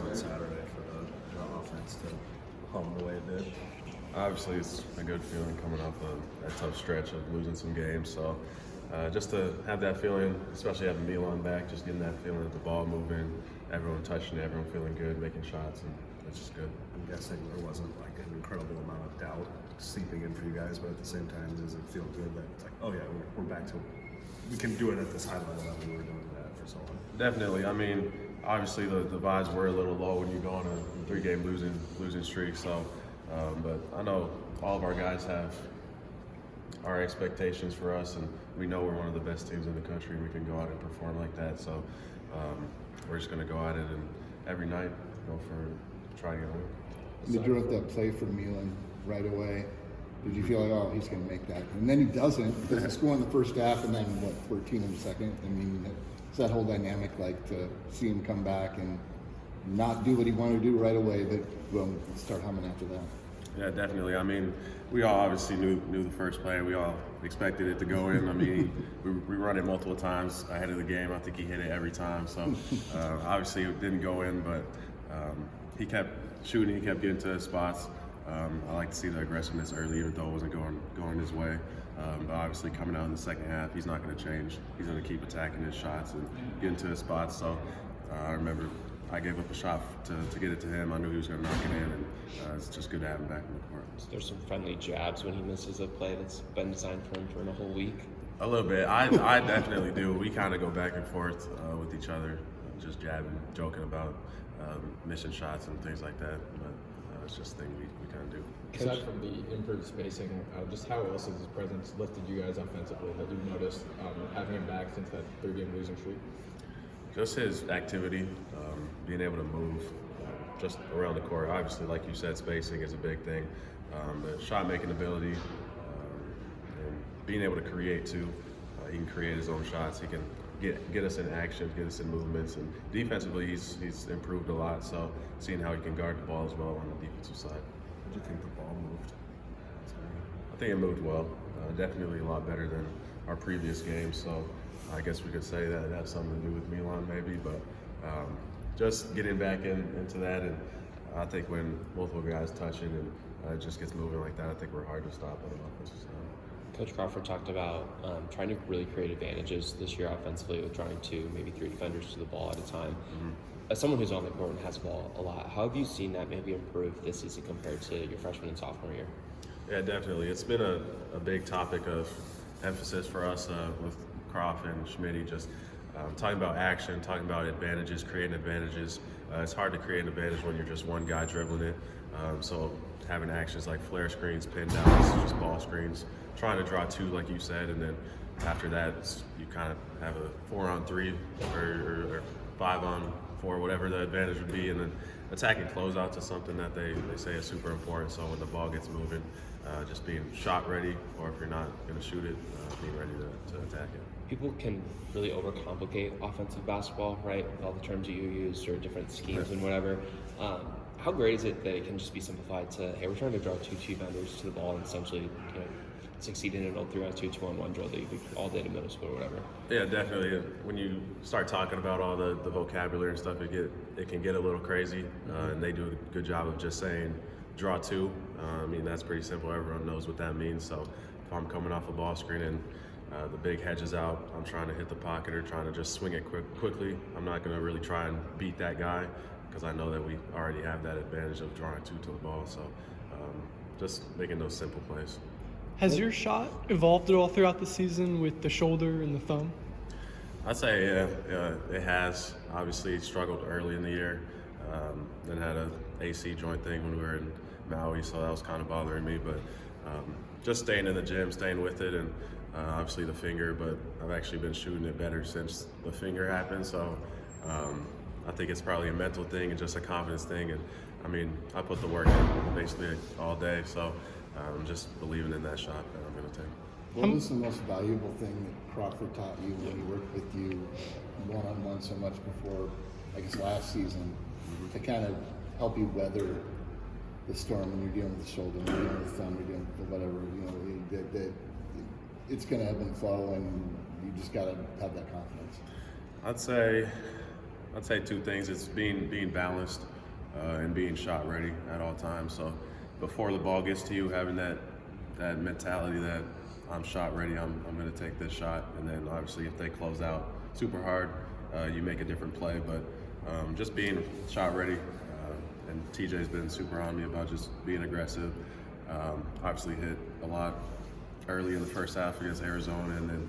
was on Saturday for the offense to hum the way it did? Obviously, it's a good feeling coming off a tough stretch of losing some games. So just to have that feeling, especially having Milan back, just getting that feeling of the ball moving, everyone touching it, everyone feeling good, making shots, and it's just good. I'm guessing there wasn't like an incredible amount of doubt seeping in for you guys, but at the same time, does it feel good that it's like, oh yeah, we're back to, we can do it at this high level that we were doing that for so long? Definitely. I mean, obviously the vibes were a little low when you go on a 3-game losing streak. So, but I know all of our guys have our expectations for us, and we know we're one of the best teams in the country. We can go out and perform like that. So we're just going to go at it and every night try to get a win. You drew up that play for Milan right away. Did you feel like, oh, he's going to make that? And then he doesn't. Doesn't score in the first half, and then, 14 in the second? I mean, it's that whole dynamic, like, to see him come back and not do what he wanted to do right away, but boom, start humming after that. Yeah, definitely. I mean, we all obviously knew the first play. We all expected it to go in. I mean, we run it multiple times ahead of the game. I think he hit it every time. So obviously it didn't go in, but he kept shooting. He kept getting to his spots. I like to see the aggressiveness early, even though it wasn't going his way. But obviously, coming out in the second half, he's not going to change. He's going to keep attacking his shots and getting to his spots. So I remember I gave up a shot to get it to him. I knew he was going to knock it in, and it's just good to have him back in the court. So there's some friendly jabs when he misses a play that's been designed for him for a whole week? A little bit. I definitely do. We kind of go back and forth with each other, just jabbing, joking about missing shots and things like that. But it's just a thing we kind of do. Aside from the improved spacing, just how else has his presence lifted you guys offensively that you've noticed having him back since that 3-game losing streak? Just his activity, being able to move just around the court. Obviously, like you said, spacing is a big thing. But shot-making ability and being able to create too. He can create his own shots. He can get us in action, get us in movements. And defensively, he's improved a lot. So seeing how he can guard the ball as well on the defensive side. How do you think the ball moved? I think it moved well. Definitely a lot better than our previous games. So I guess we could say that it has something to do with Milan maybe, but just getting back into that, and I think when multiple guys touch it and it just gets moving like that, I think we're hard to stop on the offensive side. Coach Crawford talked about trying to really create advantages this year offensively with drawing 2, maybe 3 defenders to the ball at a time. Mm-hmm. As someone who's on the court and has the ball a lot, how have you seen that maybe improve this season compared to your freshman and sophomore year? Yeah, definitely. It's been a big topic of emphasis for us with Croft and Schmitty, just talking about action, talking about advantages, creating advantages. It's hard to create an advantage when you're just one guy dribbling it. So having actions like flare screens, pin downs, just ball screens, trying to draw 2 like you said, and then after that you kind of have a 4-on-3 or 5-on-4, whatever the advantage would be, and then attacking closeouts is something that they say is super important. So when the ball gets moving, just being shot ready, or if you're not going to shoot it, being ready to attack it. People can really overcomplicate offensive basketball, right? With all the terms you use or different schemes and whatever. How great is it that it can just be simplified to, hey, we're trying to draw 2 vendors to the ball and essentially, succeed in an 3-on-2, 2-on-1 drill that you all did in middle school or whatever? Yeah, definitely. When you start talking about all the vocabulary and stuff, it can get a little crazy, and they do a good job of just saying draw 2. I mean, that's pretty simple. Everyone knows what that means. So if I'm coming off a ball screen and the big hedge is out, I'm trying to hit the pocket or trying to just swing it quickly. I'm not going to really try and beat that guy because I know that we already have that advantage of drawing 2 to the ball. So just making those simple plays. Has your shot evolved at all throughout the season with the shoulder and the thumb? I'd say, yeah, it has. Obviously struggled early in the year, then had a AC joint thing when we were in Maui, so that was kind of bothering me. But just staying in the gym, staying with it, and obviously the finger, but I've actually been shooting it better since the finger happened. So I think it's probably a mental thing and just a confidence thing. And I mean, I put the work in basically all day, so I'm just believing in that shot that I'm going to take. What was the most valuable thing that Crawford taught you when he worked with you one-on-one so much before, I guess, last season, to kind of help you weather the storm when you're dealing with the shoulder, when you're dealing with the thumb, you're dealing with whatever, that it's going to ebb and flow, and you just got to have that confidence? I'd say I'd say two things. It's being balanced and being shot ready at all times. So before the ball gets to you, having that mentality that I'm shot ready, I'm going to take this shot. And then obviously if they close out super hard, you make a different play. But just being shot ready, and TJ's been super on me about just being aggressive. Obviously hit a lot early in the first half against Arizona, and then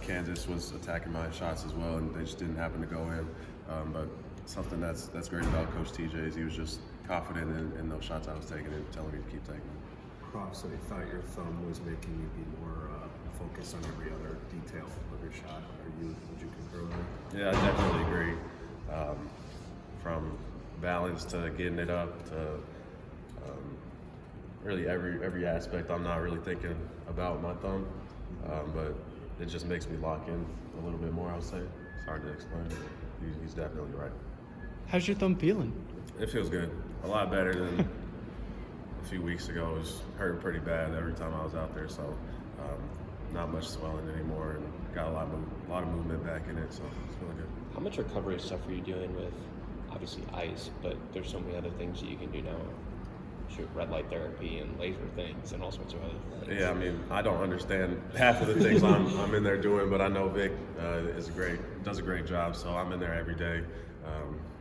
Kansas was attacking my shots as well, and they just didn't happen to go in. But something that's great about Coach TJ is he was just confident in those shots I was taking and telling me to keep taking them. Croft said he thought your thumb was making you be more focused on every other detail of your shot. Would you concur with that? Yeah, I definitely agree. From balance to getting it up to really every aspect, I'm not really thinking about my thumb, but it just makes me lock in a little bit more, I would say. It's hard to explain. He's definitely right. How's your thumb feeling? It feels good. A lot better than a few weeks ago. It was hurting pretty bad every time I was out there, so not much swelling anymore, and got a lot of movement back in it, so it's feeling good. How much recovery stuff are you doing with, obviously, ice, but there's so many other things that you can do now? Shoot, red light therapy and laser things and all sorts of other things. Yeah, I mean, I don't understand half of the things I'm in there doing, but I know Vic does a great job. So I'm in there every day,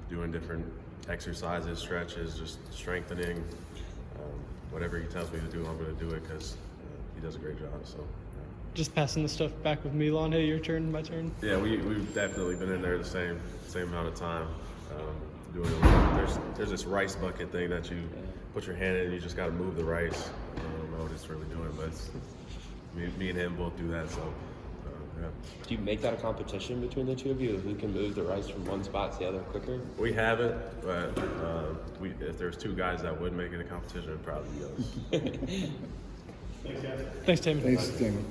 doing different exercises, stretches, just strengthening. Whatever he tells me to do, I'm going to do it because he does a great job. So. Just passing the stuff back with Milan. Hey, your turn, my turn. Yeah, we've definitely been in there the same amount of time. Doing there's this rice bucket thing that you put your hand in and you just got to move the rice. I don't know what it's really doing, but me and him both do that. So yeah. Do you make that a competition between the two of you? Who can move the rice from one spot to the other quicker? We haven't, but if there's two guys that would make it a competition, it'd probably be us. Thanks, Tamin. Thanks, Tamin.